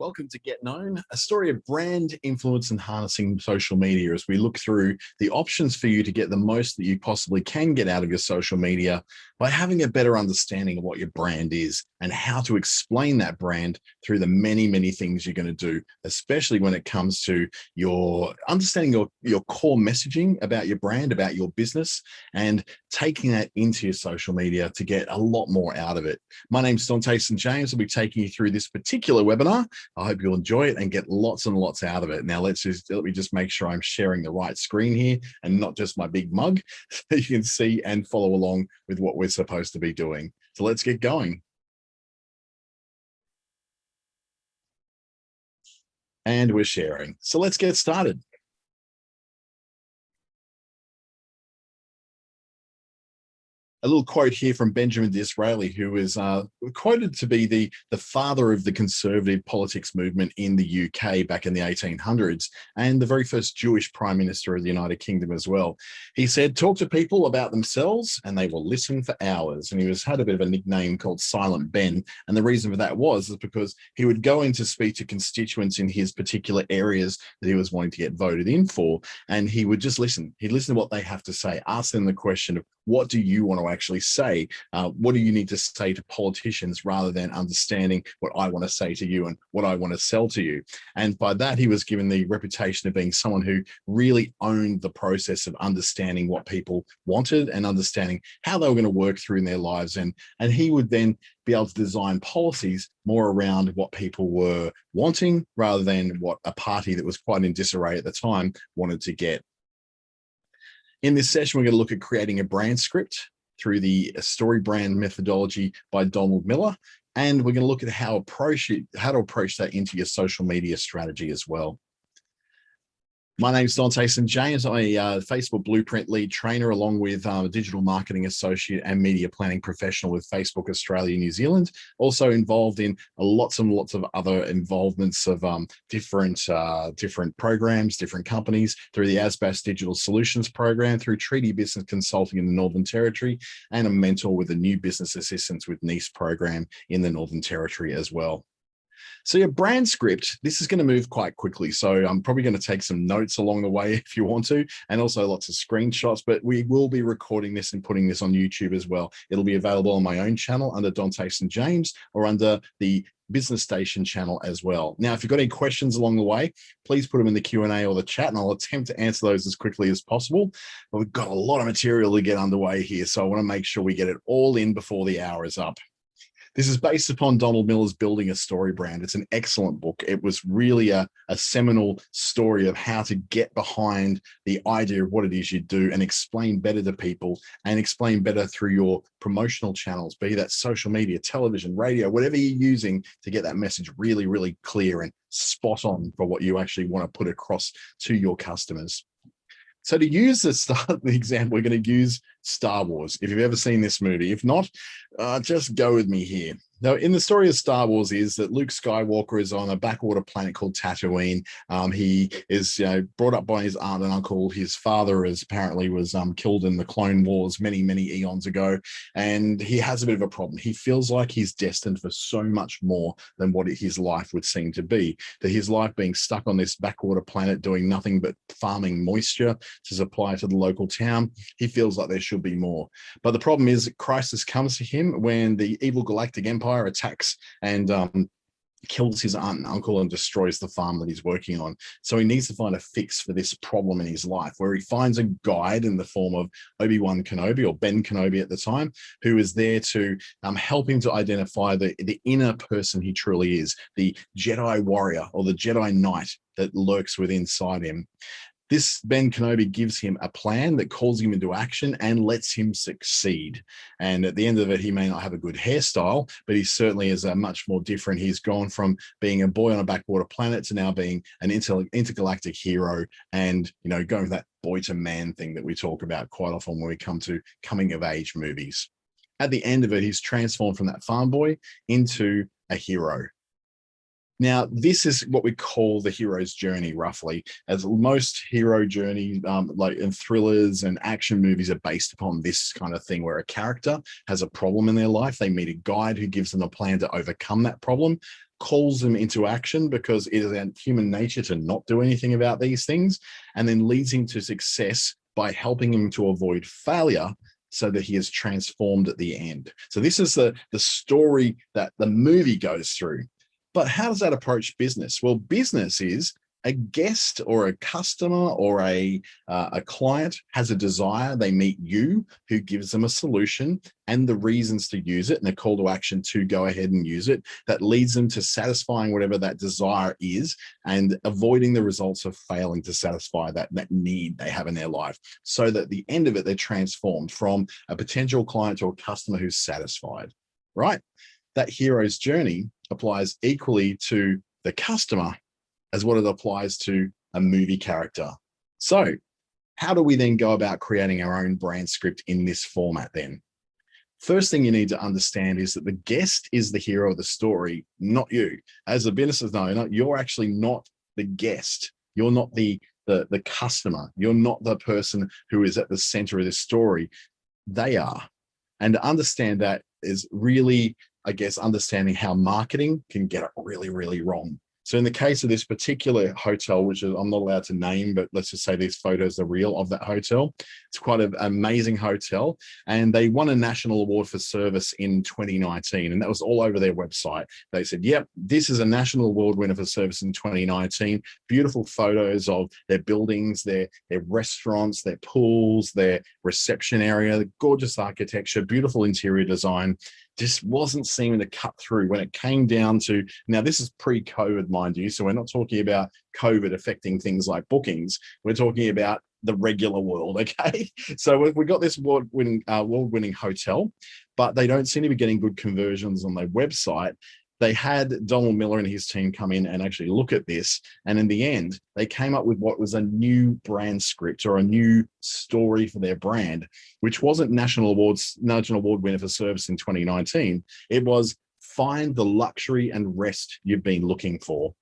Welcome to Get Known, a story of brand influence and harnessing social media as we look through the options for you to get the most that you possibly can get out of your social media by having a better understanding of what your brand is and how to explain that brand through the many things you're going to do, especially when it comes to your understanding your core messaging about your brand, about your business, and taking that into your social media to get a lot more out of it. My name's Dante and James. I'll be taking you through this particular webinar. I hope you'll enjoy it and get lots and lots out of it. Now, let me just make sure I'm sharing the right screen here and not just my big mug, so you can see and follow along with what we're supposed to be doing. So let's get going. And we're sharing. So let's get started. A little quote here from Benjamin Disraeli, who is quoted to be the father of the conservative politics movement in the UK back in the 1800s, and the very first Jewish Prime Minister of the United Kingdom as well. He said, "Talk to people about themselves and they will listen for hours." And he had a bit of a nickname called Silent Ben. And the reason for that is because he would go in to speak to constituents in his particular areas that he was wanting to get voted in for. And he would just listen. He'd listen to what they have to say, ask them the question of, what do you want to actually say? What do you need to say to politicians, rather than understanding what I want to say to you and what I want to sell to you? And by that, he was given the reputation of being someone who really owned the process of understanding what people wanted and understanding how they were going to work through in their lives. And he would then be able to design policies more around what people were wanting, rather than what a party that was quite in disarray at the time wanted to get. In this session, we're going to look at creating a brand script through the story brand methodology by Donald Miller. And we're going to look at how to approach that into your social media strategy as well. My name's Dante St. James. I'm a Facebook Blueprint lead trainer, along with a digital marketing associate and media planning professional with Facebook Australia, New Zealand. Also involved in lots and lots of other involvements of different programs, different companies, through the ASBAS Digital Solutions Program, through Treaty Business Consulting in the Northern Territory, and a mentor with the New Business Assistance with NICE program in the Northern Territory as well. So your brand script, this is going to move quite quickly. So I'm probably going to take some notes along the way if you want to, and also lots of screenshots, but we will be recording this and putting this on YouTube as well. It'll be available on my own channel under Dante St. James, or under the Business Station channel as well. Now, if you've got any questions along the way, please put them in the Q&A or the chat, and I'll attempt to answer those as quickly as possible. But we've got a lot of material to get underway here, so I want to make sure we get it all in before the hour is up. This is based upon Donald Miller's Building a Story Brand. It's an excellent book. It was really a seminal story of how to get behind the idea of what it is you do and explain better to people, and explain better through your promotional channels, be that social media, television, radio, whatever you're using to get that message really clear and spot on for what you actually want to put across to your customers. So to use the example, we're going to use Star Wars, if you've ever seen this movie. If not, just go with me here. Now, in the story of Star Wars is that Luke Skywalker is on a backwater planet called Tatooine. He is brought up by his aunt and uncle. His father apparently was killed in the Clone Wars many eons ago, and he has a bit of a problem. He feels like he's destined for so much more than what his life would seem to be. That his life being stuck on this backwater planet doing nothing but farming moisture to supply to the local town, he feels like there should be more. But the problem is that crisis comes to him when the evil Galactic Empire attacks and kills his aunt and uncle and destroys the farm that he's working on. So he needs to find a fix for this problem in his life, where he finds a guide in the form of Obi-Wan Kenobi, or Ben Kenobi at the time, who is there to help him to identify the inner person he truly is, the Jedi warrior or the Jedi knight that lurks within inside him. This Ben Kenobi gives him a plan that calls him into action and lets him succeed. And at the end of it, he may not have a good hairstyle, but he certainly is much more different. He's gone from being a boy on a backwater planet to now being an intergalactic hero, and going with that boy to man thing that we talk about quite often when we come to coming of age movies. At the end of it, he's transformed from that farm boy into a hero. Now, this is what we call the hero's journey, roughly, as most hero journey, like in thrillers and action movies, are based upon this kind of thing, where a character has a problem in their life. They meet a guide who gives them a plan to overcome that problem, calls them into action because it is human nature to not do anything about these things, and then leads him to success by helping him to avoid failure so that he is transformed at the end. So this is the story that the movie goes through. But how does that approach business? Well, business is a guest or a customer or a client has a desire. They meet you, who gives them a solution and the reasons to use it and a call to action to go ahead and use it that leads them to satisfying whatever that desire is and avoiding the results of failing to satisfy that need they have in their life, so that at the end of it, they're transformed from a potential client to a customer who's satisfied, right? That hero's journey applies equally to the customer as what it applies to a movie character. So how do we then go about creating our own brand script in this format then? First thing you need to understand is that the guest is the hero of the story, not you. As a business owner, you're actually not the guest. You're not the customer. You're not the person who is at the center of this story. They are. And to understand that is really, I guess, understanding how marketing can get it really, really wrong. So in the case of this particular hotel, which I'm not allowed to name, but let's just say these photos are real of that hotel. It's quite an amazing hotel. And they won a national award for service in 2019. And that was all over their website. They said, yep, this is a national award winner for service in 2019. Beautiful photos of their buildings, their restaurants, their pools, their reception area, the gorgeous architecture, beautiful interior design. Just wasn't seeming to cut through when it came down to, now this is pre-COVID, mind you, so we're not talking about COVID affecting things like bookings. We're talking about the regular world, okay? So we got this award-winning hotel, but they don't seem to be getting good conversions on their website. They had Donald Miller and his team come in and actually look at this. And in the end, they came up with what was a new brand script or a new story for their brand, which wasn't national award winner for service in 2019. It was find the luxury and rest you've been looking for.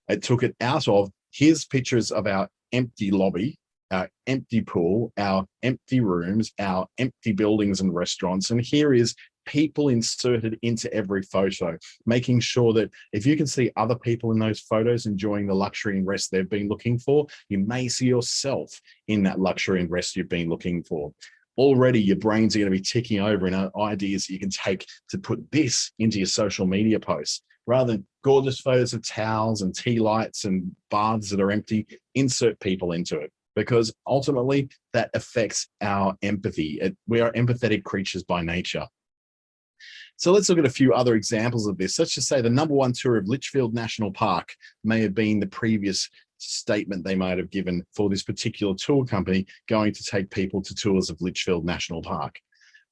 It took it out of here's pictures of our empty lobby, our empty pool, our empty rooms, our empty buildings and restaurants. And here is people inserted into every photo, making sure that if you can see other people in those photos enjoying the luxury and rest they've been looking for, you may see yourself in that luxury and rest you've been looking for. Already your brains are going to be ticking over in ideas that you can take to put this into your social media posts. Rather than gorgeous photos of towels and tea lights and baths that are empty, insert people into it. Because ultimately that affects our empathy. We are empathetic creatures by nature. So let's look at a few other examples of this. Let's just say the #1 tour of Litchfield National Park may have been the previous statement they might have given for this particular tour company going to take people to tours of Litchfield National Park.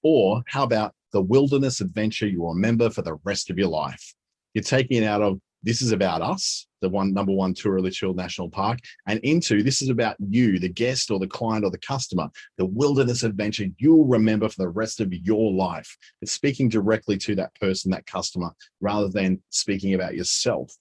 Or how about the wilderness adventure you will remember for the rest of your life? You're taking it out of this is about us, the #1 tour of Litchfield National Park, and into this is about you, the guest or the client or the customer, the wilderness adventure you'll remember for the rest of your life. It's speaking directly to that person, that customer, rather than speaking about yourself.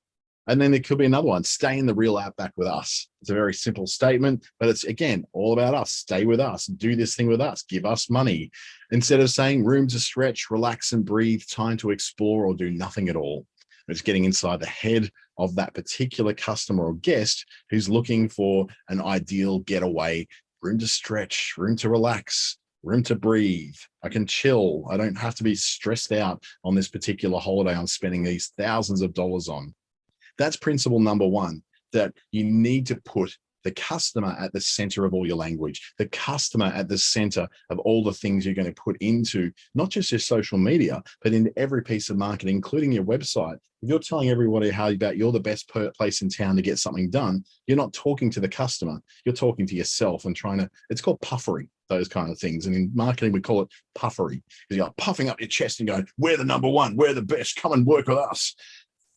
And then there could be another one, stay in the real outback with us. It's a very simple statement, but it's, again, all about us. Stay with us, do this thing with us, give us money. Instead of saying room to stretch, relax and breathe, time to explore or do nothing at all. It's getting inside the head of that particular customer or guest who's looking for an ideal getaway, room to stretch, room to relax, room to breathe. I can chill. I don't have to be stressed out on this particular holiday I'm spending these thousands of dollars on. That's principle #1, that you need to put the customer at the center of all your language, the customer at the center of all the things you're going to put into not just your social media, but into every piece of marketing, including your website. If you're telling everybody how about you're the best place in town to get something done, you're not talking to the customer, you're talking to yourself and trying to, it's called puffery, those kind of things. And in marketing, we call it puffery, because you're puffing up your chest and going, we're the #1, we're the best, come and work with us.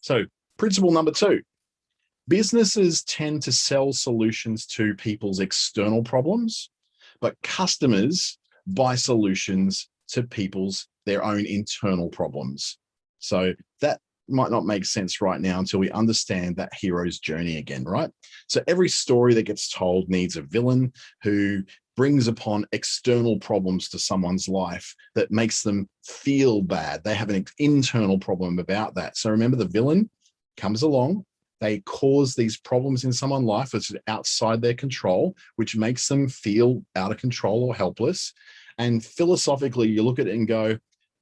So principle #2, businesses tend to sell solutions to people's external problems, but customers buy solutions to their own internal problems. So that might not make sense right now until we understand that hero's journey again, right? So every story that gets told needs a villain who brings upon external problems to someone's life that makes them feel bad. They have an internal problem about that. So remember the villain? comes along. They cause these problems in someone's life that's outside their control, which makes them feel out of control or helpless. And philosophically, you look at it and go,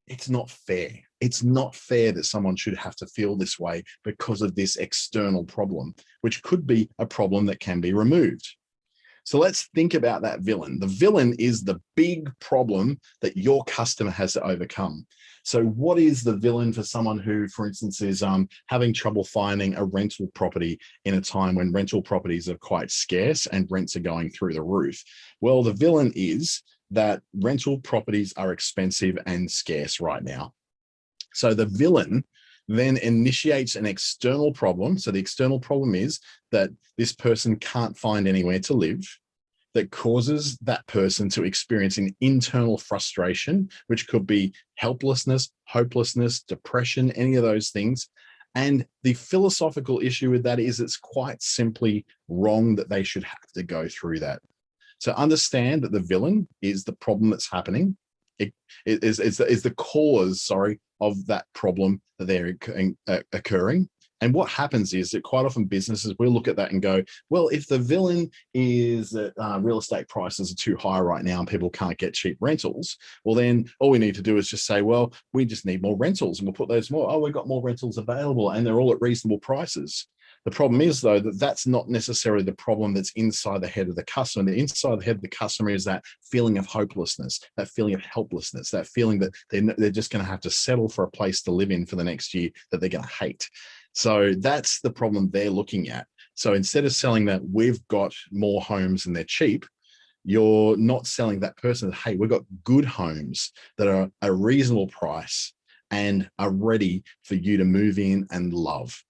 it's not fair. It's not fair that someone should have to feel this way because of this external problem, which could be a problem that can be removed. So let's think about that villain. The villain is the big problem that your customer has to overcome. So what is the villain for someone who, for instance, is having trouble finding a rental property in a time when rental properties are quite scarce and rents are going through the roof? Well, the villain is that rental properties are expensive and scarce right now. So the villain then initiates an external problem. So the external problem is that this person can't find anywhere to live, that causes that person to experience an internal frustration, which could be helplessness, hopelessness, depression, any of those things. And the philosophical issue with that is it's quite simply wrong that they should have to go through that. So understand that the villain is the problem that's happening. It is the cause, of that problem that they're occurring. And what happens is that quite often businesses will look at that and go, well, if the villain is that real estate prices are too high right now and people can't get cheap rentals, well, then all we need to do is just say, well, we just need more rentals and we'll put those more. Oh, we've got more rentals available and they're all at reasonable prices. The problem is, though, that that's not necessarily the problem that's inside the head of the customer. The inside the head of the customer is that feeling of hopelessness, that feeling of helplessness, that feeling that they're just going to have to settle for a place to live in for the next year that they're going to hate. So that's the problem they're looking at. So instead of selling that we've got more homes and they're cheap, you're not selling that person, hey, we've got good homes that are a reasonable price and are ready for you to move in and love.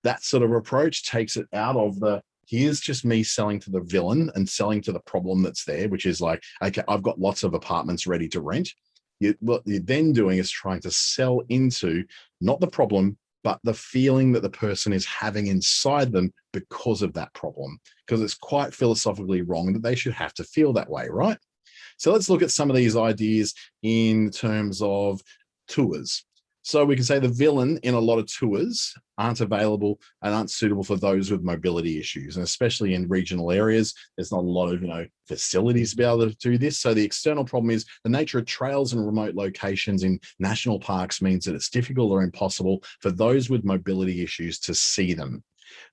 That sort of approach takes it out of the, here's just me selling to the villain and selling to the problem that's there, which is like, okay, I've got lots of apartments ready to rent. What you're then doing is trying to sell into not the problem, but the feeling that the person is having inside them because of that problem, because it's quite philosophically wrong that they should have to feel that way, right? So let's look at some of these ideas in terms of tours. So we can say the villain in a lot of tours aren't available and aren't suitable for those with mobility issues. And especially in regional areas, there's not a lot of, facilities to be able to do this. So the external problem is the nature of trails and remote locations in national parks means that it's difficult or impossible for those with mobility issues to see them.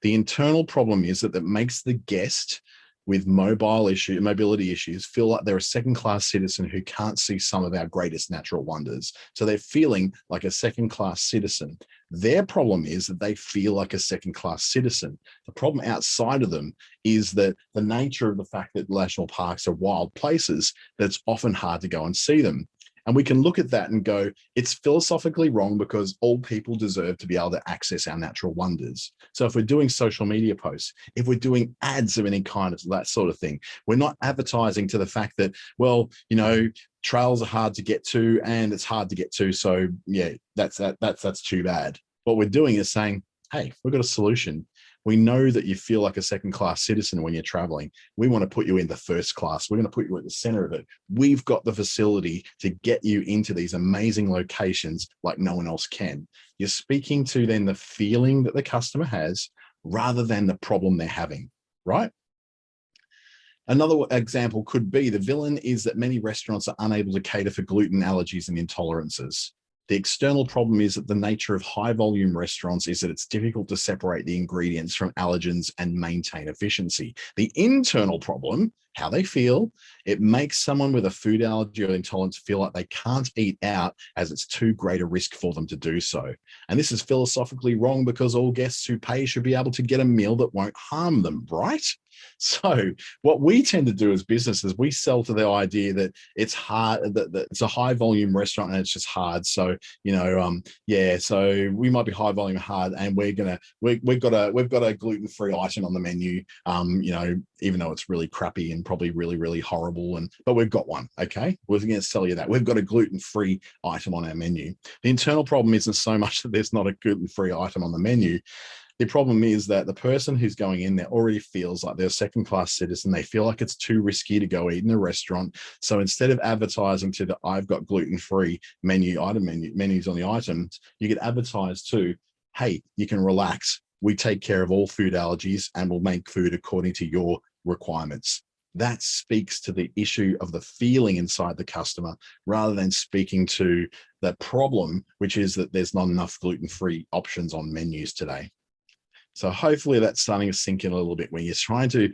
The internal problem is that makes the guest with mobility issues feel like they're a second-class citizen who can't see some of our greatest natural wonders. So they're feeling like a second-class citizen. Their problem is that they feel like a second-class citizen. The problem outside of them is that the nature of the fact that national parks are wild places, that it's often hard to go and see them. And we can look at that and go, it's philosophically wrong because all people deserve to be able to access our natural wonders. So if we're doing social media posts, if we're doing ads of any kind of that sort of thing, we're not advertising to the fact that, well, trails are hard to get to and it's hard to get to. So yeah, that's too bad. What we're doing is saying, hey, we've got a solution. We know that you feel like a second-class citizen when you're traveling. We want to put you in the first class. We're going to put you at the center of it. We've got the facility to get you into these amazing locations like no one else can. You're speaking to then the feeling that the customer has rather than the problem they're having, right? Another example could be the villain is that many restaurants are unable to cater for gluten allergies and intolerances. The external problem is that the nature of high volume restaurants is that it's difficult to separate the ingredients from allergens and maintain efficiency. The internal problem, how they feel, it makes someone with a food allergy or intolerance feel like they can't eat out as it's too great a risk for them to do so. And this is philosophically wrong because all guests who pay should be able to get a meal that won't harm them, right? So what we tend to do as businesses, we sell to the idea that it's hard, that it's a high volume restaurant and it's just hard. So, so we might be high volume hard and we've got a gluten-free item on the menu, even though it's really crappy and probably really, really horrible. But we've got one, okay? We're going to sell you that. We've got a gluten-free item on our menu. The internal problem isn't so much that there's not a gluten-free item on the menu. The problem is that the person who's going in there already feels like they're a second-class citizen. They feel like it's too risky to go eat in a restaurant. So instead of advertising to the I've got gluten-free menus on the items, you could advertise to hey, you can relax. We take care of all food allergies and we'll make food according to your requirements. That speaks to the issue of the feeling inside the customer rather than speaking to the problem, which is that there's not enough gluten-free options on menus today. So hopefully that's starting to sink in a little bit when you're trying to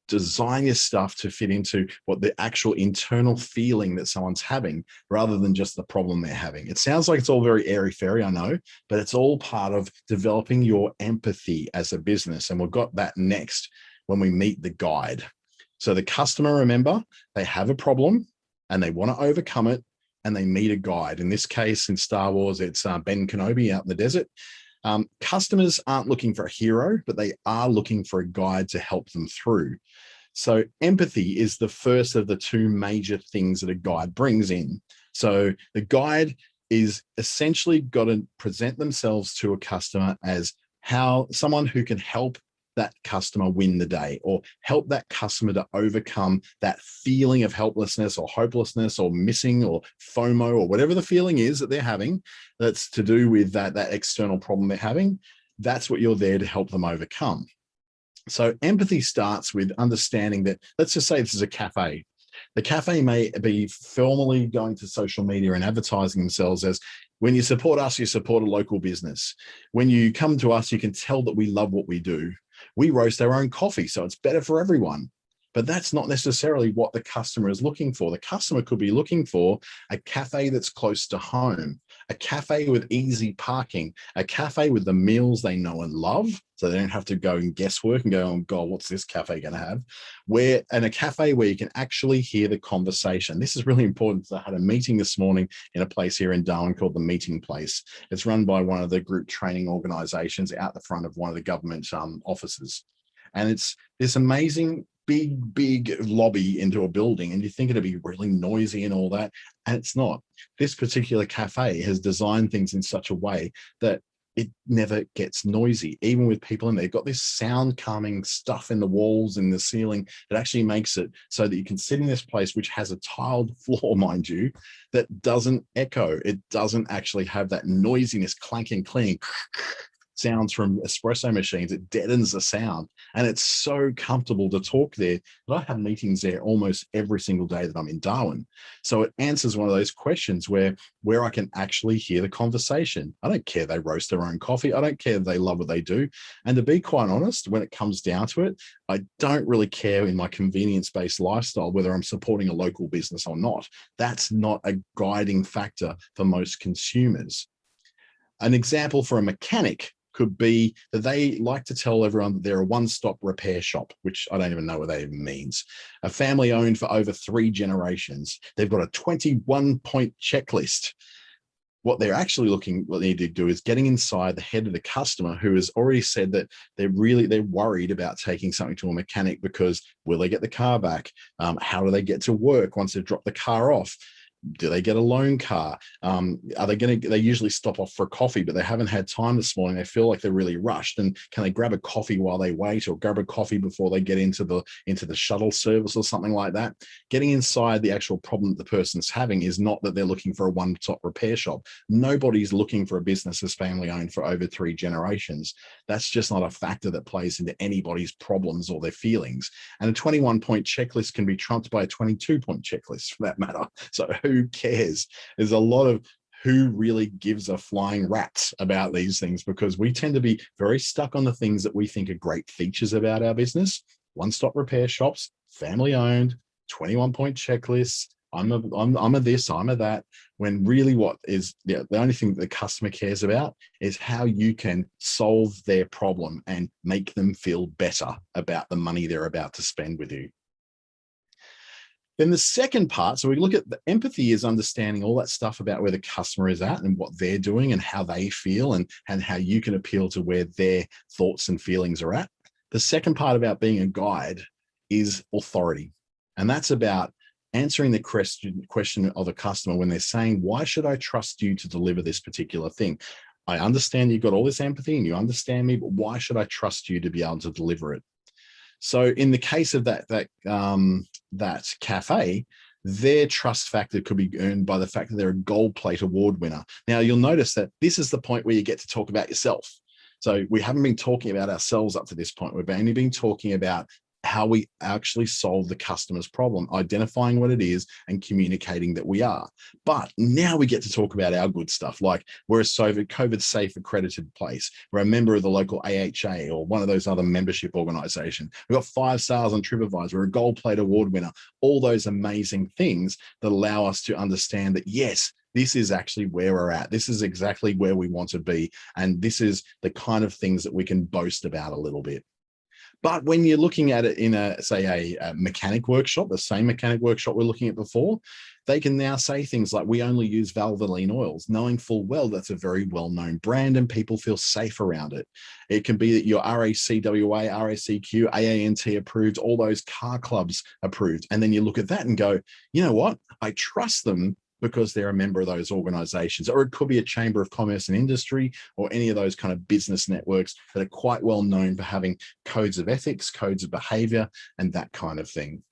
design your stuff to fit into what the actual internal feeling that someone's having rather than just the problem they're having. It sounds like it's all very airy-fairy, I know, but it's all part of developing your empathy as a business. And we've got that next when we meet the guide. So the customer, remember, they have a problem and they want to overcome it and they meet a guide. In this case, in Star Wars, it's Ben Kenobi out in the desert. Customers aren't looking for a hero, but they are looking for a guide to help them through. So empathy is the first of the two major things that a guide brings in. So the guide is essentially got to present themselves to a customer as how someone who can help that customer win the day or help that customer to overcome that feeling of helplessness or hopelessness or missing or FOMO or whatever the feeling is that they're having that's to do with that external problem they're having. That's what you're there to help them overcome. So empathy starts with understanding that, let's just say this is a cafe. The cafe may be formally going to social media and advertising themselves as, when you support us, you support a local business. When you come to us, you can tell that we love what we do. We roast our own coffee, so it's better for everyone. But that's not necessarily what the customer is looking for. The customer could be looking for a cafe that's close to home, a cafe with easy parking, a cafe with the meals they know and love, so they don't have to go and guesswork and go, oh God, what's this cafe going to have? And a cafe where you can actually hear the conversation. This is really important. I had a meeting this morning in a place here in Darwin called The Meeting Place. It's run by one of the group training organizations out the front of one of the government offices. And it's this amazing big lobby into a building, and you think it'd be really noisy and all that, and it's not. This particular cafe has designed things in such a way that it never gets noisy, even with people in there. They've got this sound calming stuff in the walls and the ceiling that actually makes it so that you can sit in this place, which has a tiled floor, mind you, that doesn't echo. It doesn't actually have that noisiness, clanking, cling sounds from espresso machines. It deadens the sound, and it's so comfortable to talk there that I have meetings there almost every single day that I'm in Darwin. So it answers one of those questions where I can actually hear the conversation. I don't care they roast their own coffee. I don't care they love what they do. And to be quite honest, when it comes down to it, I don't really care in my convenience-based lifestyle whether I'm supporting a local business or not. That's not a guiding factor for most consumers. An example for a mechanic could be that they like to tell everyone that they're a one-stop repair shop, which I don't even know what that even means. A family owned for over 3 generations. They've got a 21-point checklist. What they're actually what they need to do is getting inside the head of the customer who has already said that they're worried about taking something to a mechanic because will they get the car back? How do they get to work once they've dropped the car off? Do they get a loan car? They usually stop off for coffee, but they haven't had time this morning. They feel like they're really rushed. And can they grab a coffee while they wait, or grab a coffee before they get into the shuttle service or something like that? Getting inside the actual problem that the person's having is not that they're looking for a one-stop repair shop. Nobody's looking for a business that's family owned for over 3 generations. That's just not a factor that plays into anybody's problems or their feelings. And a 21-point checklist can be trumped by a 22-point checklist for that matter. So who cares? There's a lot of who really gives a flying rat's about these things, because we tend to be very stuck on the things that we think are great features about our business. One-stop repair shops, family owned, 21-point checklists. I'm a this, I'm a that, when really what is the only thing that the customer cares about is how you can solve their problem and make them feel better about the money they're about to spend with you. Then the second part, so we look at the empathy is understanding all that stuff about where the customer is at and what they're doing and how they feel and how you can appeal to where their thoughts and feelings are at. The second part about being a guide is authority. And that's about answering the question of a customer when they're saying, why should I trust you to deliver this particular thing? I understand you've got all this empathy and you understand me, but why should I trust you to be able to deliver it? So in the case of that cafe, their trust factor could be earned by the fact that they're a gold plate award winner. Now, you'll notice that this is the point where you get to talk about yourself. So we haven't been talking about ourselves up to this point. We've only been talking about how we actually solve the customer's problem, identifying what it is and communicating that we are. But now we get to talk about our good stuff, like we're a COVID safe accredited place. We're a member of the local AHA or one of those other membership organizations. We've got 5 stars on TripAdvisor. We're a Gold Plate Award winner. All those amazing things that allow us to understand that, yes, this is actually where we're at. This is exactly where we want to be. And this is the kind of things that we can boast about a little bit. But when you're looking at it in a mechanic workshop, the same mechanic workshop we're looking at before, they can now say things like, we only use Valvoline oils, knowing full well that's a very well-known brand and people feel safe around it. It can be that you're RACWA, RACQ, AANT approved, all those car clubs approved. And then you look at that and go, you know what? I trust them because they're a member of those organizations. Or it could be a chamber of commerce and industry or any of those kind of business networks that are quite well known for having codes of ethics, codes of behavior, and that kind of thing.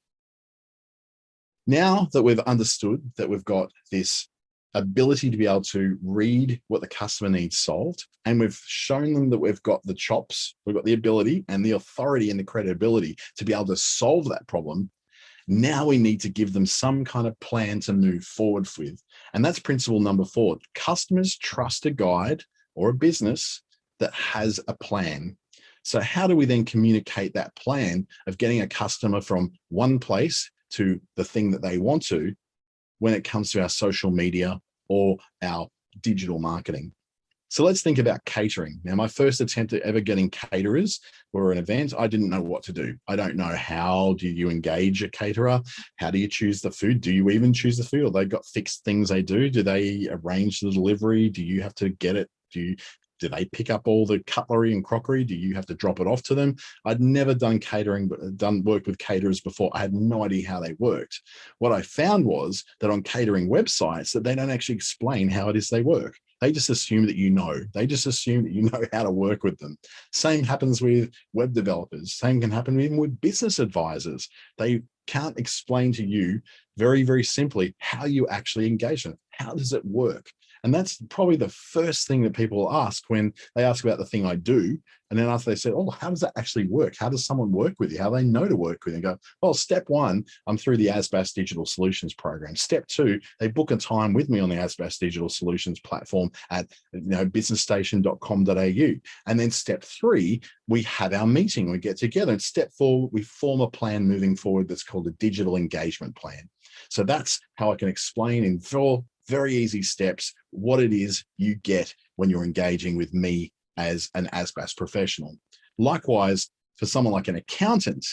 Now that we've understood that we've got this ability to be able to read what the customer needs solved, and we've shown them that we've got the chops, we've got the ability and the authority and the credibility to be able to solve that problem, now we need to give them some kind of plan to move forward with. And that's principle number 4. Customers trust a guide or a business that has a plan. So how do we then communicate that plan of getting a customer from one place to the thing that they want to when it comes to our social media or our digital marketing? So let's think about catering. Now, my first attempt at ever getting caterers for an event, I didn't know what to do. I don't know, how do you engage a caterer? How do you choose the food? Do you even choose the food? Or they've got fixed things they do? Do they arrange the delivery? Do you have to get it? Do they pick up all the cutlery and crockery? Do you have to drop it off to them? I'd never done catering, but worked with caterers before. I had no idea how they worked. What I found was that on catering websites, that they don't actually explain how it is they work. They just assume that you know. They just assume that you know how to work with them. Same happens with web developers. Same can happen even with business advisors. They can't explain to you very, very simply how you actually engage them. How does it work? And that's probably the first thing that people ask when they ask about the thing I do. And then after they say, oh, how does that actually work? How does someone work with you? How do they know to work with you? And go, well, step 1, I'm through the ASBAS Digital Solutions Program. Step 2, they book a time with me on the ASBAS Digital Solutions platform at businessstation.com.au. And then step 3, we have our meeting. We get together. And step 4, we form a plan moving forward that's called a digital engagement plan. So that's how I can explain in 4 very easy steps what it is you get when you're engaging with me as an ASBAS professional. Likewise, for someone like an accountant,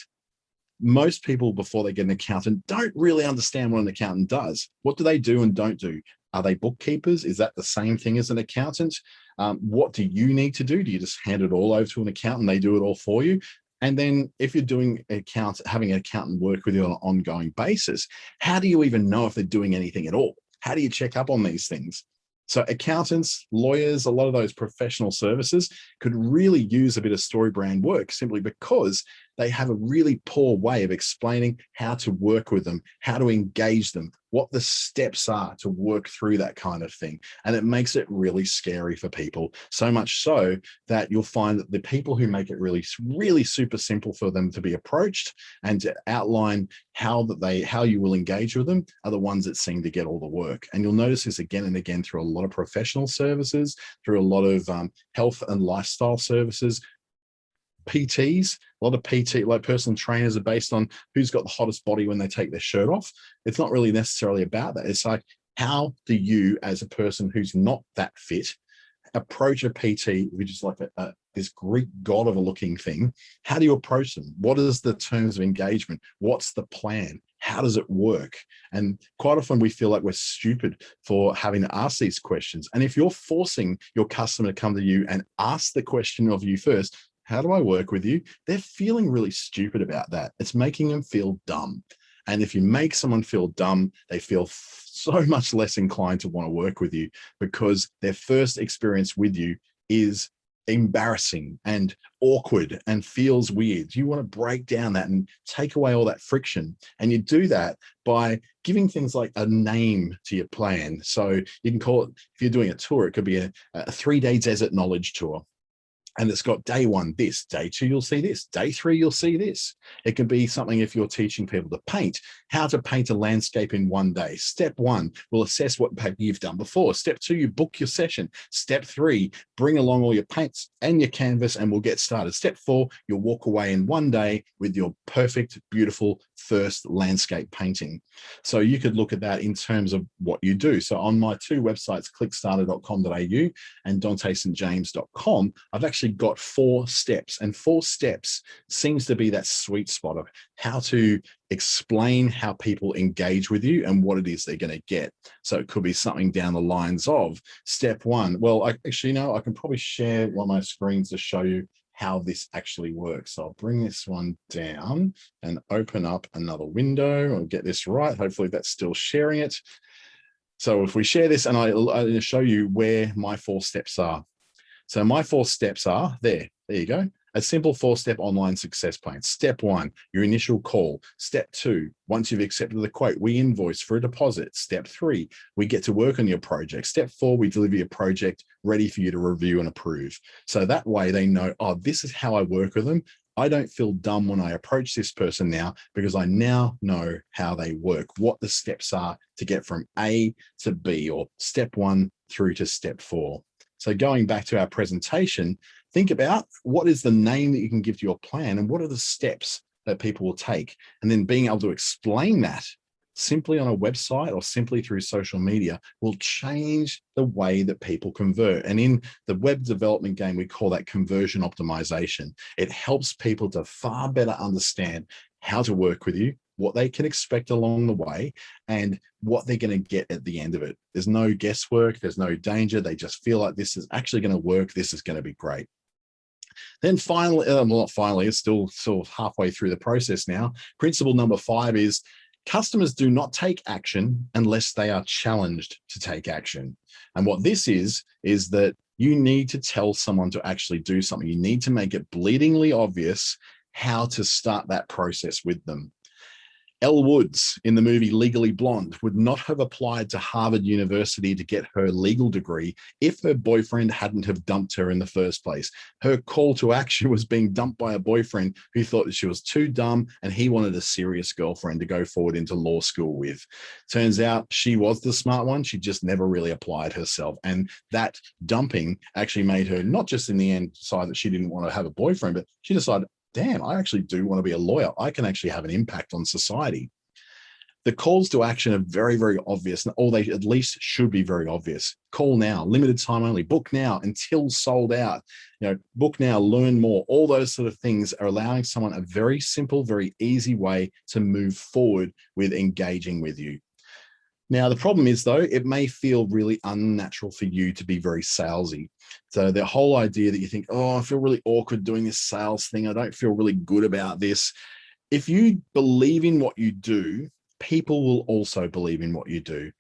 most people before they get an accountant don't really understand what an accountant does. What do they do and don't do? Are they bookkeepers? Is that the same thing as an accountant? What do you need to do? Do you just hand it all over to an accountant? They do it all for you? And then if you're doing having an accountant work with you on an ongoing basis, how do you even know if they're doing anything at all? How do you check up on these things? So accountants, lawyers, a lot of those professional services could really use a bit of StoryBrand work simply because they have a really poor way of explaining how to work with them, how to engage them, what the steps are to work through that kind of thing. And it makes it really scary for people, so much so that you'll find that the people who make it really, really super simple for them to be approached and to outline how you will engage with them are the ones that seem to get all the work. And you'll notice this again and again through a lot of professional services, through a lot of health and lifestyle services. PTs, a lot of PT, like personal trainers, are based on who's got the hottest body when they take their shirt off. It's not really necessarily about that. It's like, how do you, as a person who's not that fit, approach a PT, which is like this Greek god of a looking thing? How do you approach them? What is the terms of engagement? What's the plan? How does it work? And quite often we feel like we're stupid for having to ask these questions. And if you're forcing your customer to come to you and ask the question of you first, how do I work with you? They're feeling really stupid about that. It's making them feel dumb. And if you make someone feel dumb, they feel so much less inclined to want to work with you because their first experience with you is embarrassing and awkward and feels weird. You want to break down that and take away all that friction. And you do that by giving things like a name to your plan. So you can call it, if you're doing a tour, it could be a 3-day desert knowledge tour. And it's got day one, this, day two, you'll see this, day three, you'll see this. It can be something if you're teaching people to paint, how to paint a landscape in one day. Step one, we'll assess what paper you've done before. Step two, you book your session. Step three, bring along all your paints and your canvas and we'll get started. Step four, you'll walk away in one day with your perfect, beautiful first landscape painting. So you could look at that in terms of what you do. So on my two websites, clickstarter.com.au and dantestjames.com, I've actually got 4 steps, and 4 steps seems to be that sweet spot of how to explain how people engage with you and what it is they're going to get. So it could be something down the lines of step one. Well, I can probably share one of my screens to show you how this actually works. So I'll bring this one down and open up another window. I'll get this right. Hopefully that's still sharing it. So if we share this and I'll show you where my 4 steps are. So my 4 steps are there. There you go. A simple 4-step online success plan. Step 1, your initial call. Step 2, once you've accepted the quote, we invoice for a deposit. Step 3, we get to work on your project. Step 4, we deliver your project ready for you to review and approve. So that way they know, oh, this is how I work with them. I don't feel dumb when I approach this person now because I now know how they work, what the steps are to get from A to B, or step 1 through to step 4. So going back to our presentation, think about what is the name that you can give to your plan and what are the steps that people will take. And then being able to explain that simply on a website or simply through social media will change the way that people convert. And in the web development game, we call that conversion optimization. It helps people to far better understand how to work with you, what they can expect along the way, and what they're going to get at the end of it. There's no guesswork, there's no danger. They just feel like this is actually going to work. This is going to be great. Then finally, well, not finally, it's still sort of halfway through the process now. Principle number 5 is customers do not take action unless they are challenged to take action. And what this is that you need to tell someone to actually do something. You need to make it bleedingly obvious how to start that process with them. Elle Woods in the movie Legally Blonde would not have applied to Harvard University to get her legal degree if her boyfriend hadn't have dumped her in the first place. Her call to action was being dumped by a boyfriend who thought that she was too dumb and he wanted a serious girlfriend to go forward into law school with. Turns out she was the smart one. She just never really applied herself. And that dumping actually made her not just in the end decide that she didn't want to have a boyfriend, but she decided, damn, I actually do want to be a lawyer. I can actually have an impact on society. The calls to action are very, very obvious, or they at least should be very obvious. Call now, limited time only, book now until sold out, book now, learn more. All those sort of things are allowing someone a very simple, very easy way to move forward with engaging with you. Now, the problem is, though, it may feel really unnatural for you to be very salesy. So the whole idea that you think, oh, I feel really awkward doing this sales thing. I don't feel really good about this. If you believe in what you do, people will also believe in what you do.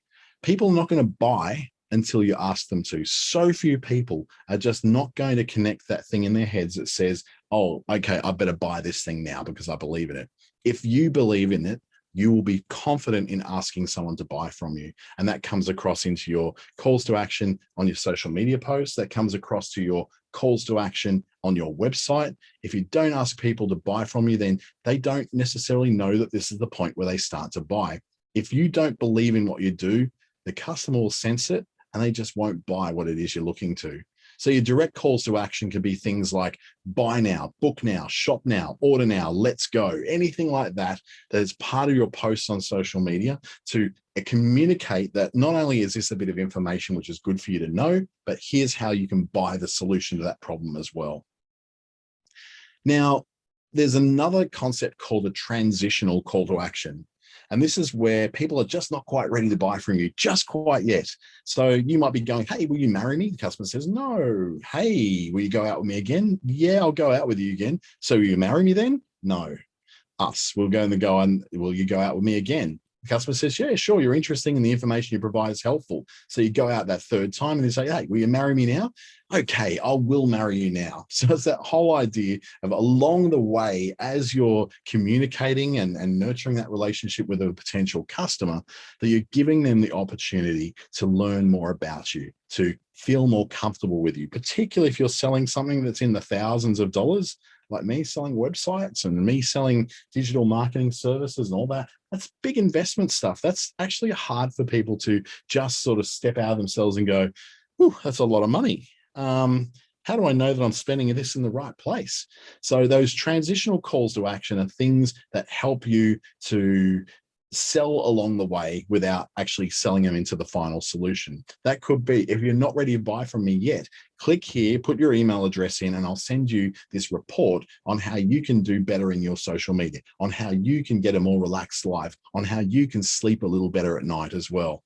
People are not going to buy until you ask them to. So few people are just not going to connect that thing in their heads that says, oh, okay, I better buy this thing now because I believe in it. If you believe in it, you will be confident in asking someone to buy from you. And that comes across into your calls to action on your social media posts. That comes across to your calls to action on your website. If you don't ask people to buy from you, then they don't necessarily know that this is the point where they start to buy. If you don't believe in what you do, the customer will sense it and they just won't buy what it is you're looking to. So your direct calls to action can be things like buy now, book now, shop now, order now, let's go, anything like that that is part of your posts on social media to communicate that not only is this a bit of information which is good for you to know, but here's how you can buy the solution to that problem as well. Now, there's another concept called a transitional call to action. And this is where people are just not quite ready to buy from you, just quite yet. So you might be going, hey, will you marry me? The customer says, no. Hey, will you go out with me again? Yeah, I'll go out with you again. So will you marry me then? No. Us. We'll go and go on, will you go out with me again? The customer says, yeah, sure, you're interesting and the information you provide is helpful. So you go out that third time and they say, hey, will you marry me now? okay, I will marry you now. So it's that whole idea of along the way, as you're communicating and nurturing that relationship with a potential customer, that you're giving them the opportunity to learn more about you, to feel more comfortable with you, particularly if you're selling something that's in the thousands of dollars, like me selling websites and me selling digital marketing services and all that. That's big investment stuff. That's actually hard for people to just sort of step out of themselves and go, "Ooh, that's a lot of money. How do I know that I'm spending this in the right place?" So those transitional calls to action are things that help you to sell along the way without actually selling them into the final solution. That could be, if you're not ready to buy from me yet, click here, put your email address in, and I'll send you this report on how you can do better in your social media, on how you can get a more relaxed life, on how you can sleep a little better at night as well.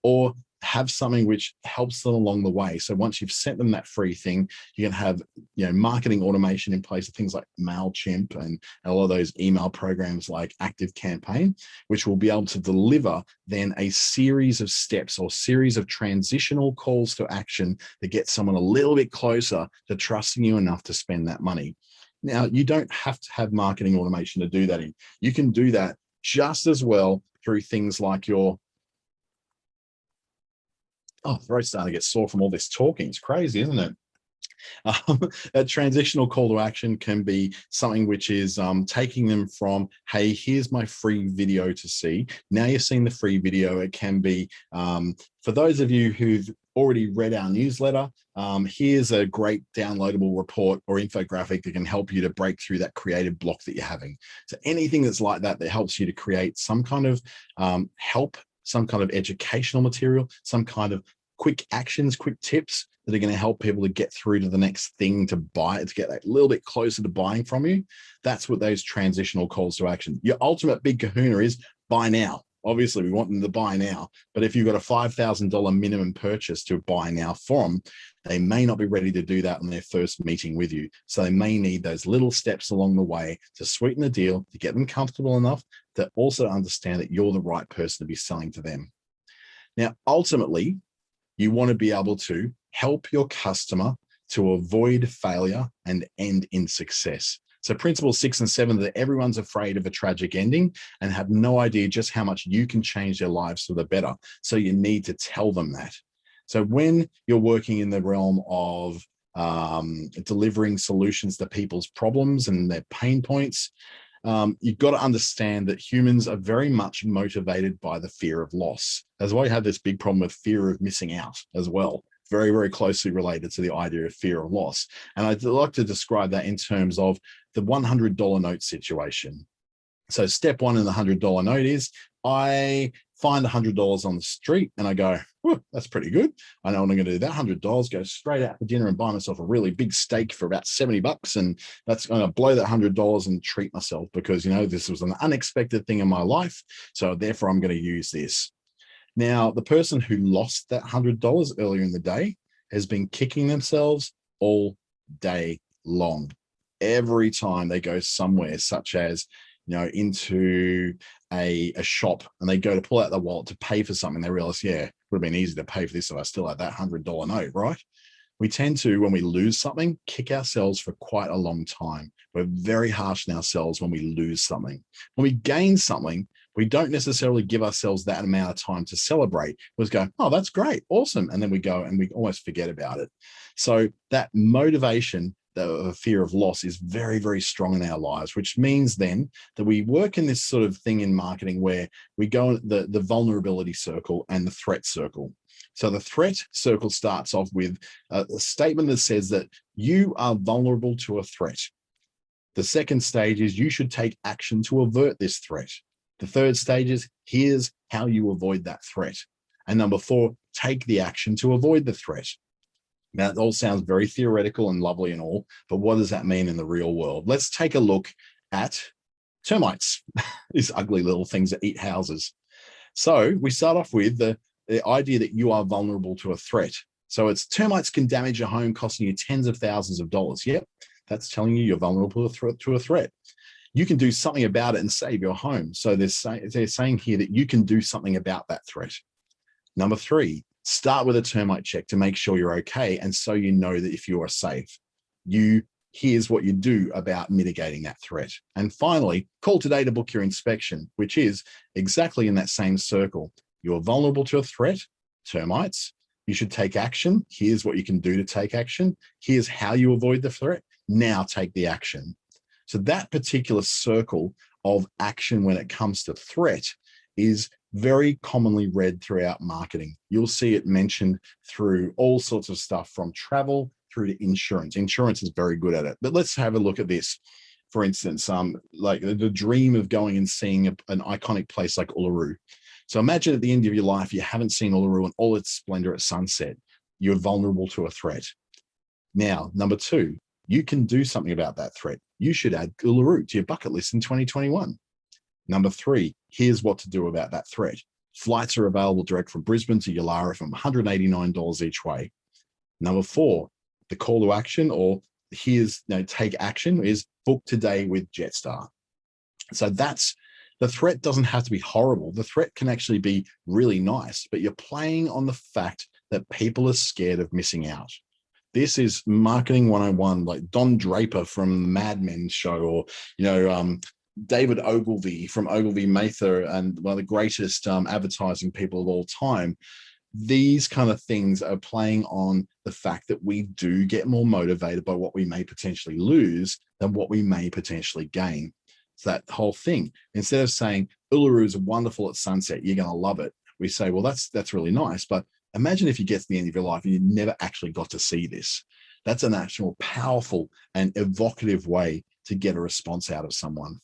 Or have something which helps them along the way. So once you've sent them that free thing, you can have, marketing automation in place of things like MailChimp and a lot of those email programs like ActiveCampaign, which will be able to deliver then a series of steps or series of transitional calls to action that get someone a little bit closer to trusting you enough to spend that money. Now, you don't have to have marketing automation to do that in. You can do that just as well through things like your throat's starting to get sore from all this talking. It's crazy, isn't it? A transitional call to action can be something which is taking them from, hey, here's my free video to see. Now you're seeing the free video. It can be, for those of you who've already read our newsletter, here's a great downloadable report or infographic that can help you to break through that creative block that you're having. So anything that's like that helps you to create some kind of help, some kind of educational material, some kind of quick actions, quick tips that are going to help people to get through to the next thing to buy, to get that little bit closer to buying from you. That's what those transitional calls to action. Your ultimate big kahuna is buy now. Obviously, we want them to buy now. But if you've got a $5,000 minimum purchase to buy now from, they may not be ready to do that on their first meeting with you. So they may need those little steps along the way to sweeten the deal, to get them comfortable enough to also understand that you're the right person to be selling to them. Now, ultimately, you want to be able to help your customer to avoid failure and end in success. So principles 6 and 7, that everyone's afraid of a tragic ending and have no idea just how much you can change their lives for the better. So you need to tell them that. So when you're working in the realm of delivering solutions to people's problems and their pain points, you've got to understand that humans are very much motivated by the fear of loss. That's why you have this big problem with fear of missing out as well. Very, very closely related to the idea of fear of loss. And I'd like to describe that in terms of the $100 note situation. So step one in the $100 note is I find $100 on the street and I go, that's pretty good. I know what I'm going to do. That $100, go straight out for dinner and buy myself a really big steak for about $70. And that's going to blow that $100 and treat myself because, this was an unexpected thing in my life. So therefore I'm going to use this. Now, the person who lost that $100 earlier in the day has been kicking themselves all day long. Every time they go somewhere, such as, into a shop and they go to pull out their wallet to pay for something, they realize, it would have been easy to pay for this if I still had that $100 note, right? We tend to, when we lose something, kick ourselves for quite a long time. We're very harsh on ourselves when we lose something. When we gain something, we don't necessarily give ourselves that amount of time to celebrate. We just go, oh, that's great, awesome. And then we go and we almost forget about it. So that motivation, the fear of loss, is very, very strong in our lives, which means then that we work in this sort of thing in marketing where we go the vulnerability circle and the threat circle. So the threat circle starts off with a statement that says that you are vulnerable to a threat. The second stage is you should take action to avert this threat. The third stage is here's how you avoid that threat. And number 4, take the action to avoid the threat. Now, it all sounds very theoretical and lovely and all, but what does that mean in the real world? Let's take a look at termites, these ugly little things that eat houses. So we start off with the idea that you are vulnerable to a threat. So it's termites can damage your home, costing you tens of thousands of dollars. Yep, that's telling you you're vulnerable to a threat. You can do something about it and save your home. So they're saying here that you can do something about that threat. Number 3, Start with a termite check to make sure you're okay. And so you know that if you are safe, here's what you do about mitigating that threat. And finally, call today to book your inspection, which is exactly in that same circle. You're vulnerable to a threat, termites. You should take action. Here's what you can do to take action. Here's how you avoid the threat. Now take the action. So that particular circle of action when it comes to threat is very commonly read throughout marketing. You'll see it mentioned through all sorts of stuff, from travel through to insurance. Insurance is very good at it. But let's have a look at this. For instance, like the dream of going and seeing an iconic place like Uluru. So imagine at the end of your life, you haven't seen Uluru in all its splendor at sunset. You're vulnerable to a threat. Now, number two, you can do something about that threat. You should add Uluru to your bucket list in 2021. Number three, here's what to do about that threat. Flights are available direct from Brisbane to Yulara from $189 each way. Number four, the call to action, or here's, take action, is book today with Jetstar. So that's, the threat doesn't have to be horrible. The threat can actually be really nice, but you're playing on the fact that people are scared of missing out. This is marketing 101, like Don Draper from Mad Men show, or, David Ogilvy from Ogilvy Mather, and one of the greatest advertising people of all time. These kind of things are playing on the fact that we do get more motivated by what we may potentially lose than what we may potentially gain. So that whole thing, instead of saying Uluru is wonderful at sunset, you're going to love it, we say, well, that's really nice, but imagine if you get to the end of your life and you never actually got to see this. That's an actual powerful and evocative way to get a response out of someone.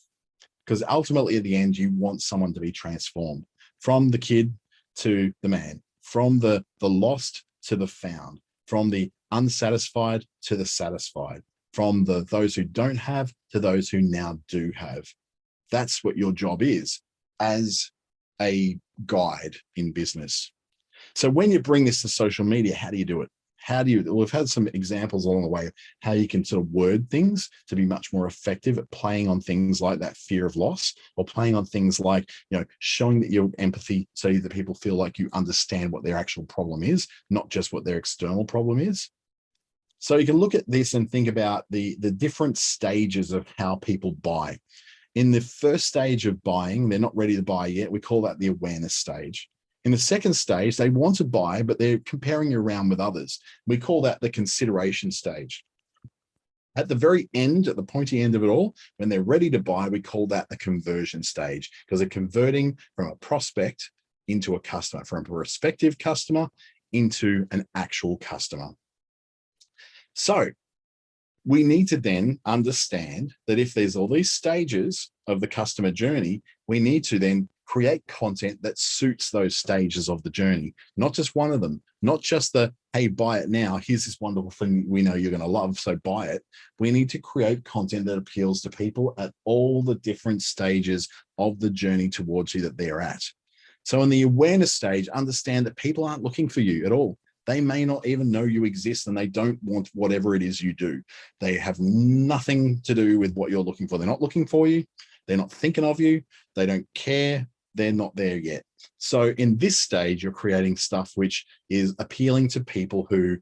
Because ultimately, at the end, you want someone to be transformed, from the kid to the man, from the lost to the found, from the unsatisfied to the satisfied, from those who don't have to those who now do have. That's what your job is as a guide in business. So when you bring this to social media, how do you do it? We've had some examples along the way of how you can sort of word things to be much more effective at playing on things like that fear of loss, or playing on things like, showing that your empathy so that people feel like you understand what their actual problem is, not just what their external problem is. So you can look at this and think about the different stages of how people buy. In the first stage of buying, they're not ready to buy yet. We call that the awareness stage. In the second stage, they want to buy, but they're comparing you around with others. We call that the consideration stage. At the very end, at the pointy end of it all, when they're ready to buy, we call that the conversion stage, because they're converting from a prospect into a customer, from a prospective customer into an actual customer. So we need to then understand that if there's all these stages of the customer journey, we need to then create content that suits those stages of the journey, not just one of them, not just the, hey, buy it now, here's this wonderful thing we know you're going to love, so buy it. We need to create content that appeals to people at all the different stages of the journey towards you that they're at. So in the awareness stage, understand that people aren't looking for you at all. They may not even know you exist, and they don't want whatever it is you do. They have nothing to do with what you're looking for. They're not looking for you. They're not thinking of you. They don't care. They're not there yet. So in this stage, you're creating stuff which is appealing to people who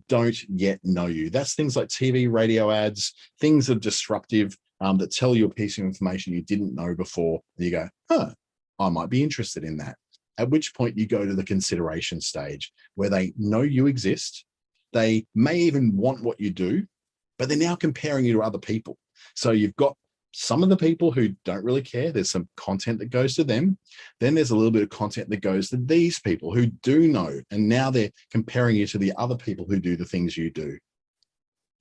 don't yet know you. That's things like TV, radio ads, things that are disruptive, that tell you a piece of information you didn't know before. And you go, I might be interested in that. At which point you go to the consideration stage, where they know you exist. They may even want what you do, but they're now comparing you to other people. So you've got some of the people who don't really care. There's some content that goes to them. Then there's a little bit of content that goes to these people who do know. And now they're comparing you to the other people who do the things you do.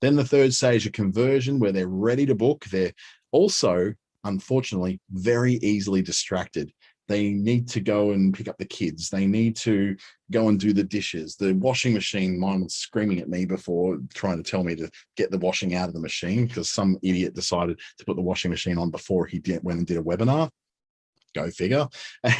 Then the third stage of conversion, where they're ready to book. They're also, unfortunately, very easily distracted. They need to go and pick up the kids. They need to go and do the dishes. The washing machine, mine was screaming at me before, trying to tell me to get the washing out of the machine, because some idiot decided to put the washing machine on before he went and did a webinar. Go figure.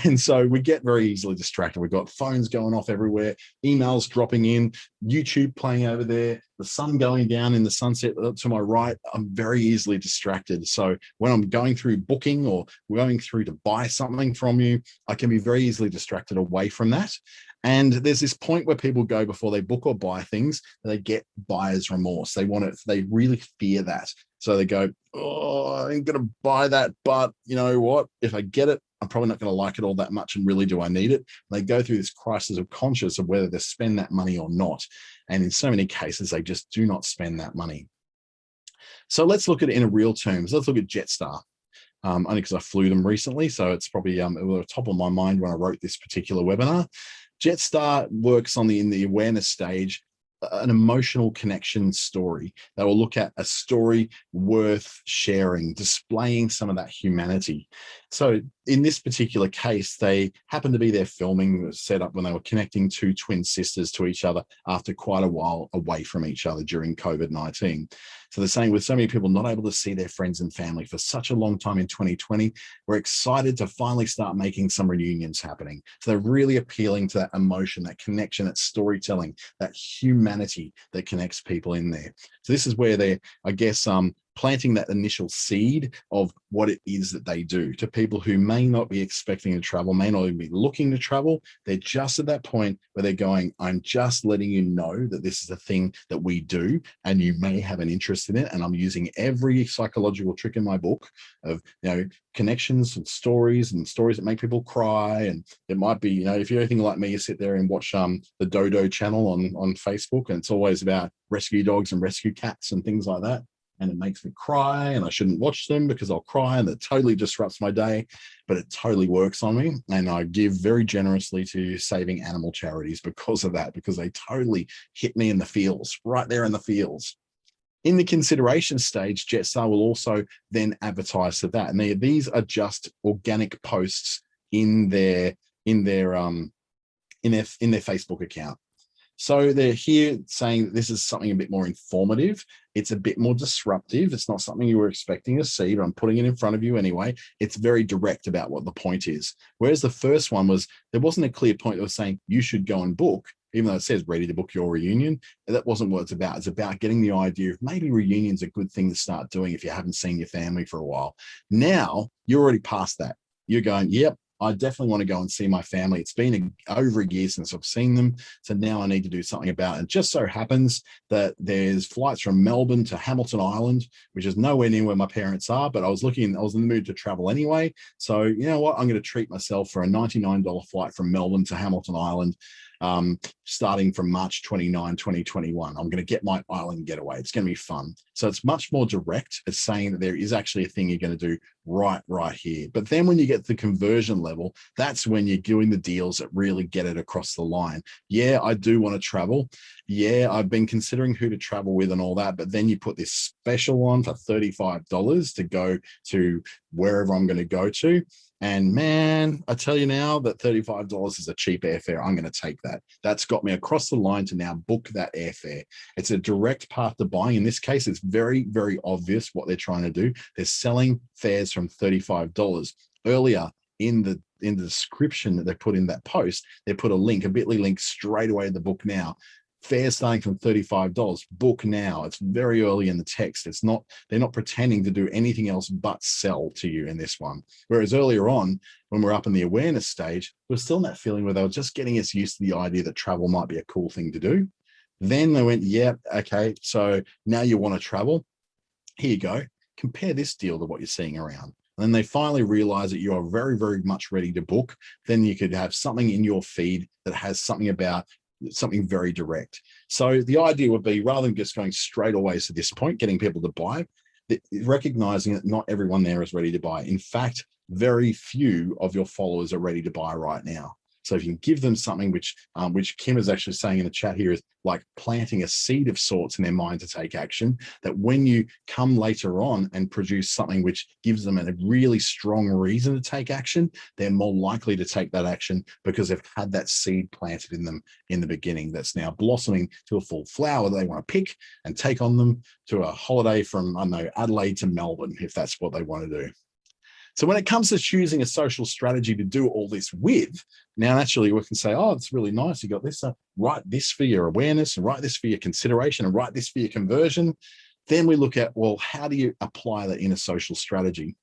And so we get very easily distracted. We've got phones going off everywhere, emails dropping in, YouTube playing over there, the sun going down in the sunset to my right. I'm very easily distracted. So when I'm going through booking or going through to buy something from you, I can be very easily distracted away from that. And there's this point where people go before they book or buy things, they get buyer's remorse. They want it, they really fear that. So they go, oh, I ain't going to buy that, but you know what? If I get it, I'm probably not going to like it all that much. And really, do I need it? And they go through this crisis of conscience of whether they spend that money or not. And in so many cases, they just do not spend that money. So let's look at it in real terms. Let's look at Jetstar. Only because I flew them recently. So it's probably it was top of my mind when I wrote this particular webinar. Jetstar works on in the awareness stage, an emotional connection story. They will look at a story worth sharing, displaying some of that humanity. So in this particular case, they happened to be there filming set up when they were connecting two twin sisters to each other after quite a while away from each other during COVID-19. So they're saying with so many people not able to see their friends and family for such a long time in 2020, we're excited to finally start making some reunions happening. So they're really appealing to that emotion, that connection, that storytelling, that humanity that connects people in there. So this is where they're, I guess, planting that initial seed of what it is that they do to people who may not be expecting to travel, may not even be looking to travel. They're just at that point where they're going, I'm just letting you know that this is a thing that we do and you may have an interest in it. And I'm using every psychological trick in my book of, connections and stories that make people cry. And it might be, if you're anything like me, you sit there and watch the Dodo channel on Facebook, and it's always about rescue dogs and rescue cats and things like that. And it makes me cry, and I shouldn't watch them because I'll cry and it totally disrupts my day, but it totally works on me. And I give very generously to saving animal charities because of that, because they totally hit me in the feels, right there in the feels. In the consideration stage, Jetstar will also then advertise to that. And these are just organic posts in their Facebook account. So they're here saying that this is something a bit more informative. It's a bit more disruptive. It's not something you were expecting to see, but I'm putting it in front of you anyway. It's very direct about what the point is. Whereas the first one was, there wasn't a clear point that was saying you should go and book, even though it says ready to book your reunion. That wasn't what it's about. It's about getting the idea of maybe reunion's a good thing to start doing if you haven't seen your family for a while. Now you're already past that. You're going, yep, I definitely want to go and see my family. It's been over a year since I've seen them. So now I need to do something about it. It just so happens that there's flights from Melbourne to Hamilton Island, which is nowhere near where my parents are, but I was in the mood to travel anyway. So you know what? I'm going to treat myself for a $99 flight from Melbourne to Hamilton Island, starting from March 29, 2021. I'm going to get my island getaway. It's going to be fun. So it's much more direct. It's saying that there is actually a thing you're going to do right here. But then when you get to the conversion level, that's when you're doing the deals that really get it across the line. Yeah, I do want to travel. Yeah, I've been considering who to travel with and all that. But then you put this special on for $35 to go to wherever I'm going to go to. And man, I tell you now that $35 is a cheap airfare. I'm going to take that. That's got me across the line to now book that airfare. It's a direct path to buying. In this case, it's very, very obvious what they're trying to do. They're selling fares from $35. Earlier in the description that they put in that post, they put a link, a bit.ly link straight away in the book now. Fares starting from $35, book now. It's very early in the text. They're not pretending to do anything else but sell to you in this one. Whereas earlier on, when we're up in the awareness stage, we're still in that feeling where they were just getting us used to the idea that travel might be a cool thing to do. Then they went, yeah, okay, so now you want to travel. Here you go. Compare this deal to what you're seeing around. And then they finally realize that you are very, very much ready to book. Then you could have something in your feed that has something very direct. So the idea would be, rather than just going straight away to this point, getting people to buy, recognizing that not everyone there is ready to buy. In fact, very few of your followers are ready to buy right now. So if you can give them something which Kim is actually saying in the chat here is like planting a seed of sorts in their mind to take action, that when you come later on and produce something which gives them a really strong reason to take action, they're more likely to take that action because they've had that seed planted in them in the beginning that's now blossoming to a full flower that they want to pick and take on them to a holiday from, I don't know, Adelaide to Melbourne, if that's what they want to do. So when it comes to choosing a social strategy to do all this with, now naturally we can say, oh, it's really nice. You got this, write this for your awareness and write this for your consideration and write this for your conversion. Then we look at, well, how do you apply that in a social strategy?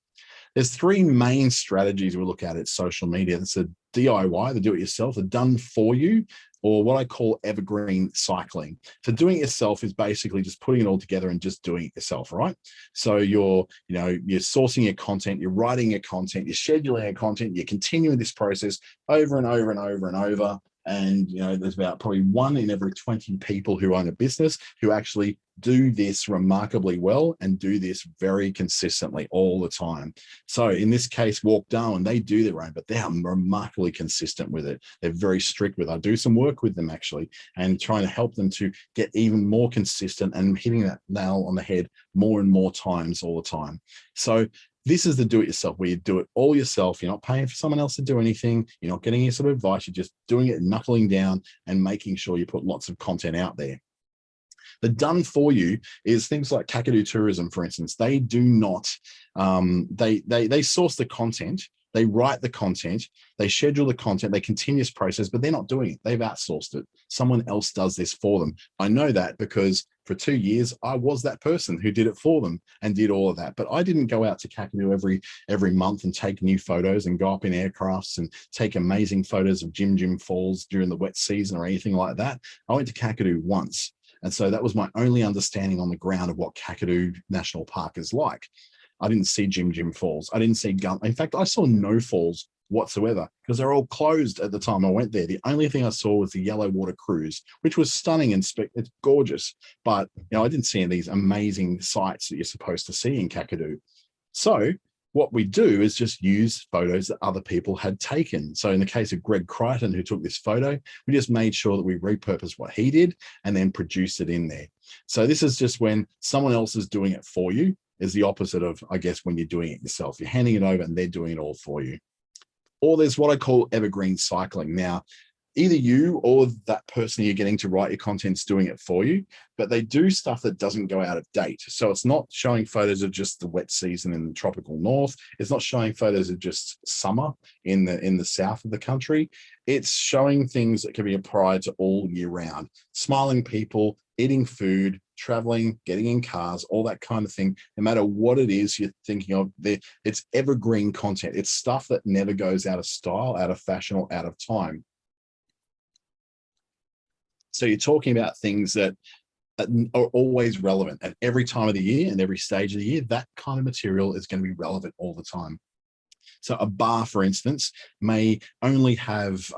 There's three main strategies we look at social media. That's a DIY, the do-it-yourself, the done for you, or what I call evergreen cycling. So doing it yourself is basically just putting it all together and just doing it yourself, right? So you're sourcing your content, you're writing your content, you're scheduling your content, you're continuing this process over and over and over and over. And there's about probably 1 in every 20 people who own a business who actually do this remarkably well and do this very consistently all the time. So in this case, Walk Darwin, they do their own, but they are remarkably consistent with it. They're very strict with it. I do some work with them actually, and trying to help them to get even more consistent and hitting that nail on the head more and more times all the time. So this is the do-it-yourself, where you do it all yourself. You're not paying for someone else to do anything. You're not getting any sort of advice. You're just doing it, knuckling down and making sure you put lots of content out there. The done for you is things like Kakadu Tourism, for instance. They do not, they source the content, they write the content, they schedule the content, they continuous process, but they're not doing it. They've outsourced it. Someone else does this for them. I know that because for 2 years, I was that person who did it for them and did all of that. But I didn't go out to Kakadu every month and take new photos and go up in aircrafts and take amazing photos of Jim Falls during the wet season or anything like that. I went to Kakadu once. And so that was my only understanding on the ground of what Kakadu National Park is like. I didn't see Jim Falls. I didn't see Gun. In fact, I saw no falls whatsoever because they're all closed at the time I went there. The only thing I saw was the Yellow Water Cruise, which was stunning and it's gorgeous. But I didn't see any of these amazing sights that you're supposed to see in Kakadu. So what we do is just use photos that other people had taken. So in the case of Greg Crichton, who took this photo, we just made sure that we repurposed what he did and then produced it in there. So this is just when someone else is doing it for you, is the opposite of, I guess, when you're doing it yourself. You're handing it over and they're doing it all for you. Or there's what I call evergreen cycling. Now, either you or that person you're getting to write your content's doing it for you, but they do stuff that doesn't go out of date. So it's not showing photos of just the wet season in the tropical north. It's not showing photos of just summer in the south of the country. It's showing things that can be applied to all year round. Smiling people, eating food, traveling, getting in cars, all that kind of thing. No matter what it is you're thinking of, it's evergreen content. It's stuff that never goes out of style, out of fashion, or out of time. So you're talking about things that are always relevant at every time of the year and every stage of the year. That kind of material is going to be relevant all the time. So a bar, for instance, may only have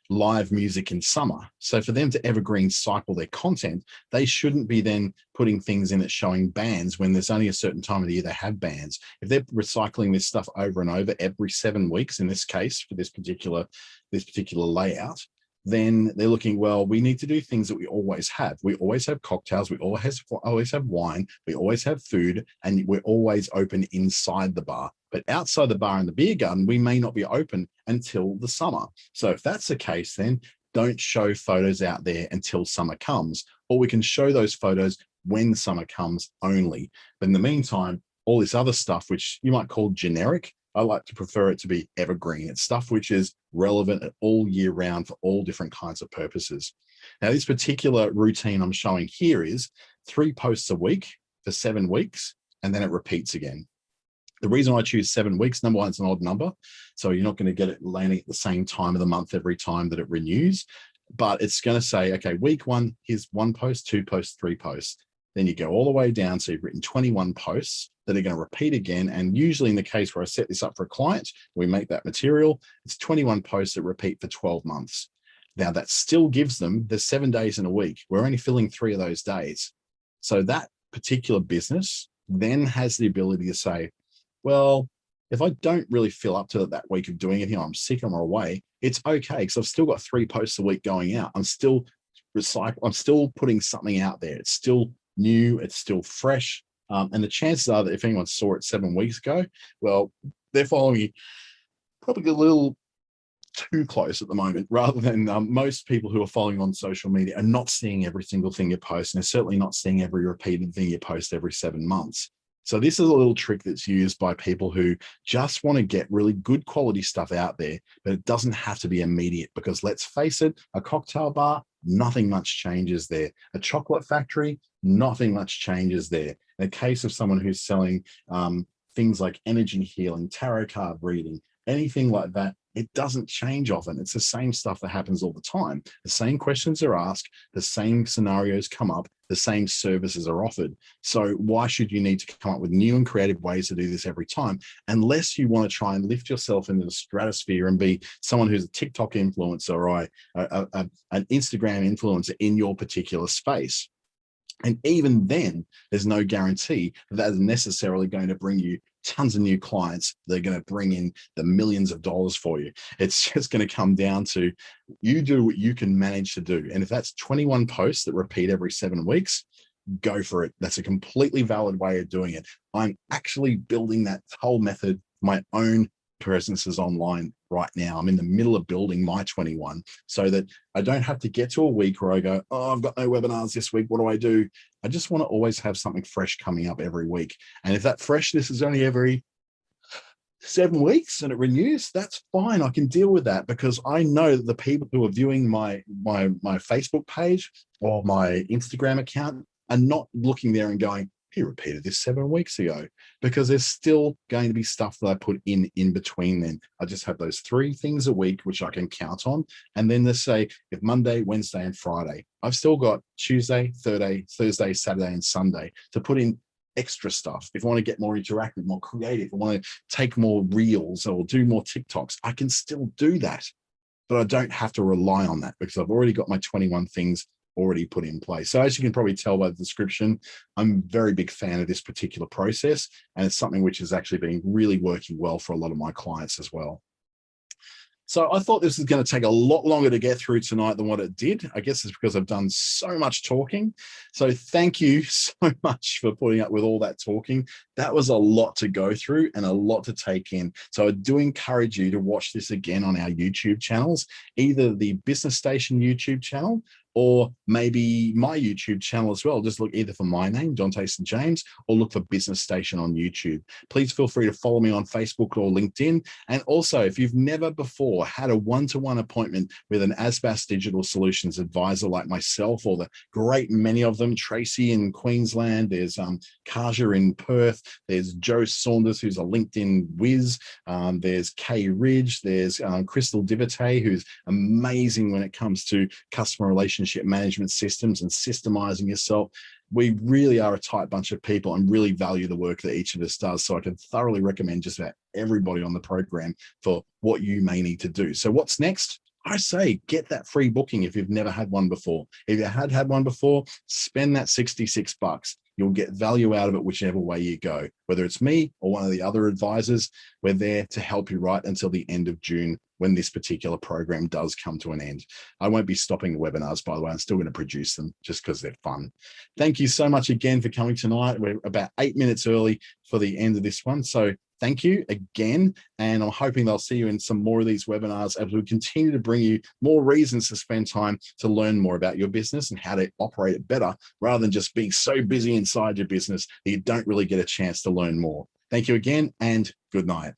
live music in summer. So for them to evergreen cycle their content, they shouldn't be then putting things in it showing bands when there's only a certain time of the year they have bands. If they're recycling this stuff over and over every 7 weeks, in this case, for this particular layout, then they're looking, well, we need to do things that we always have. We always have cocktails, we always have wine, we always have food, and we're always open inside the bar. But outside the bar and the beer garden, we may not be open until the summer. So if that's the case, then don't show photos out there until summer comes, or we can show those photos when summer comes only. But in the meantime, all this other stuff, which you might call generic, I like to prefer it to be evergreen. It's stuff which is relevant all year round for all different kinds of purposes. Now, this particular routine I'm showing here is 3 posts a week for 7 weeks, and then it repeats again. The reason I choose 7 weeks, number one, it's an odd number. So you're not going to get it landing at the same time of the month every time that it renews. But it's going to say, okay, week 1, here's 1 post, 2 posts, 3 posts. Then you go all the way down. So you've written 21 posts that are going to repeat again. And usually in the case where I set this up for a client, we make that material, it's 21 posts that repeat for 12 months. Now that still gives them, there's 7 days in a week. We're only filling 3 of those days. So that particular business then has the ability to say, well, if I don't really fill up to that week of doing it, I'm sick, I'm away, it's okay because I've still got 3 posts a week going out. I'm still putting something out there. It's still new, it's still fresh. And the chances are that if anyone saw it 7 weeks ago, well, they're following me probably a little too close at the moment, rather than most people who are following on social media are not seeing every single thing you post, and they're certainly not seeing every repeated thing you post every 7 months. So this is a little trick that's used by people who just want to get really good quality stuff out there, but it doesn't have to be immediate, because let's face it, a cocktail bar, nothing much changes there. A chocolate factory, nothing much changes there. In the case of someone who's selling things like energy healing, tarot card reading, anything like that, it doesn't change often. It's the same stuff that happens all the time. The same questions are asked, the same scenarios come up, the same services are offered. So why should you need to come up with new and creative ways to do this every time, unless you want to try and lift yourself into the stratosphere and be someone who's a TikTok influencer or an Instagram influencer in your particular space. And even then, there's no guarantee that is necessarily going to bring you tons of new clients. They're going to bring in the millions of dollars for you. It's just going to come down to you do what you can manage to do. And if that's 21 posts that repeat every 7 weeks, go for it. That's a completely valid way of doing it. I'm actually building that whole method, my own presences online right now. I'm in the middle of building my 21 so that I don't have to get to a week where I go, oh, I've got no webinars this week. What do I do? I just want to always have something fresh coming up every week. And if that freshness is only every 7 weeks and it renews, that's fine. I can deal with that, because I know that the people who are viewing my Facebook page or my Instagram account are not looking there and going, he repeated this 7 weeks ago, because there's still going to be stuff that I put in between then. I just have those 3 things a week, which I can count on. And then let's say if Monday, Wednesday, and Friday, I've still got Tuesday, Thursday, Saturday, and Sunday to put in extra stuff. If I want to get more interactive, more creative, I want to take more reels or do more TikToks, I can still do that. But I don't have to rely on that, because I've already got my 21 things already put in place. So as you can probably tell by the description, I'm a very big fan of this particular process, and it's something which has actually been really working well for a lot of my clients as well. So I thought this was going to take a lot longer to get through tonight than what it did. I guess it's because I've done so much talking. So thank you so much for putting up with all that talking. That was a lot to go through and a lot to take in. So I do encourage you to watch this again on our YouTube channels, either the Business Station YouTube channel or maybe my YouTube channel as well. Just look either for my name, Dante St. James, or look for Business Station on YouTube. Please feel free to follow me on Facebook or LinkedIn. And also, if you've never before had a one-to-one appointment with an ASBAS Digital Solutions advisor like myself, or the great many of them, Tracy in Queensland, there's Kaja in Perth, there's Joe Saunders, who's a LinkedIn whiz, there's Kay Ridge, there's Crystal Divite, who's amazing when it comes to customer relationship management systems and systemizing yourself. We really are a tight bunch of people and really value the work that each of us does. So I can thoroughly recommend just about everybody on the program for what you may need to do. So what's next? I say get that free booking if you've never had one before. If you had one before, spend that $66. You'll get value out of it whichever way you go. Whether it's me or one of the other advisors, we're there to help you right until the end of June, when this particular program does come to an end. I won't be stopping the webinars, by the way. I'm still going to produce them just because they're fun. Thank you so much again for coming tonight. We're about 8 minutes early for the end of this one. So thank you again. And I'm hoping they'll see you in some more of these webinars as we continue to bring you more reasons to spend time to learn more about your business and how to operate it better, rather than just being so busy inside your business that you don't really get a chance to learn more. Thank you again, and good night.